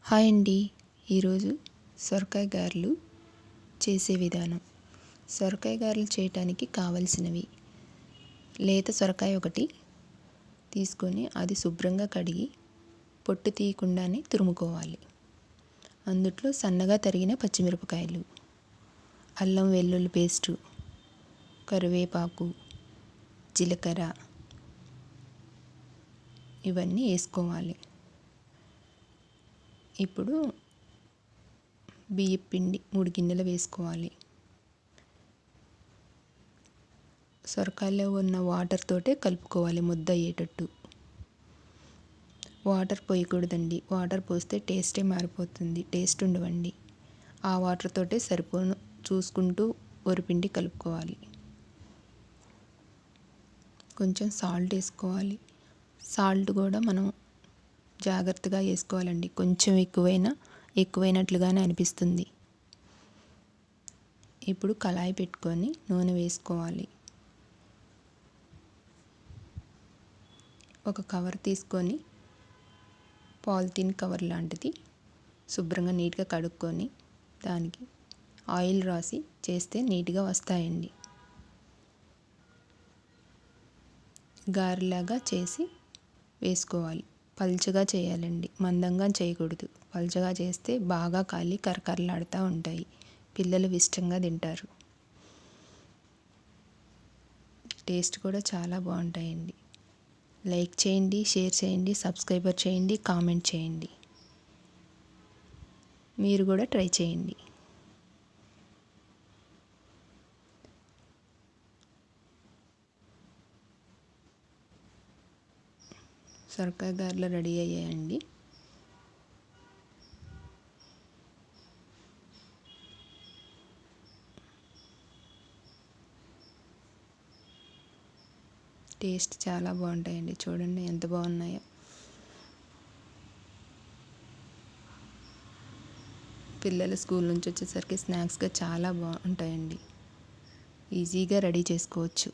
Hi అండి. ఈరోజు సొరకాయ గారెలు చేసే విధానం. సొరకాయ గారెలు చేయటానికి కావలసినవి: లేత సొరకాయ ఒకటి తీసుకొని అది శుభ్రంగా కడిగి పొట్టు తీయకుండానే తురుముకోవాలి. అందుట్లో సన్నగా తరిగిన పచ్చిమిరపకాయలు, అల్లం వెల్లుల్లి పేస్టు, కరివేపాకు, జీలకర్ర ఇవన్నీ వేసుకోవాలి. ఇప్పుడు బియ్యం పిండి 3 గిన్నెలు వేసుకోవాలి. సొరకాయలో ఉన్న వాటర్ తోటే కలుపుకోవాలి ముద్ద అయ్యేటట్టు. వాటర్ పోయకూడదండి. వాటర్ పోస్తే టేస్టే మారిపోతుంది, టేస్ట్ ఉండవండి. ఆ వాటర్ తోటే సరిపోను చూసుకుంటూ వరిపిండి కలుపుకోవాలి. కొంచెం సాల్ట్ వేసుకోవాలి. సాల్ట్ కూడా మనం జాగ్రత్తగా వేసుకోవాలండి. కొంచెం ఎక్కువైనట్లుగానే అనిపిస్తుంది. ఇప్పుడు కళాయి పెట్టుకొని నూనె వేసుకోవాలి. ఒక కవర్ తీసుకొని పాలిథిన్ కవర్ లాంటిది శుభ్రంగా నీట్గా కడుక్కొని దానికి ఆయిల్ రాసి చేస్తే నీట్గా వస్తాయండి. గారెలాగా చేసి వేసుకోవాలి. పల్చగా చేయాలండి, మందంగా చేయకూడదు. పల్చగా చేస్తే బాగా కాలి కరకరలాడుతూ ఉంటాయి. పిల్లలు ఇష్టంగా తింటారు. టేస్ట్ కూడా చాలా బాగుంటాయండి. లైక్ చేయండి, షేర్ చేయండి, సబ్స్క్రైబర్ చేయండి, కామెంట్ చేయండి. మీరు కూడా ట్రై చేయండి. సొరకాయ గారెలు రెడీ అయ్యాయండి. టేస్ట్ చాలా బాగుంటాయండి. చూడండి ఎంత బాగున్నాయో. పిల్లలు స్కూల్ నుంచి వచ్చేసరికి స్నాక్స్గా చాలా బాగుంటాయండి. ఈజీగా రెడీ చేసుకోవచ్చు.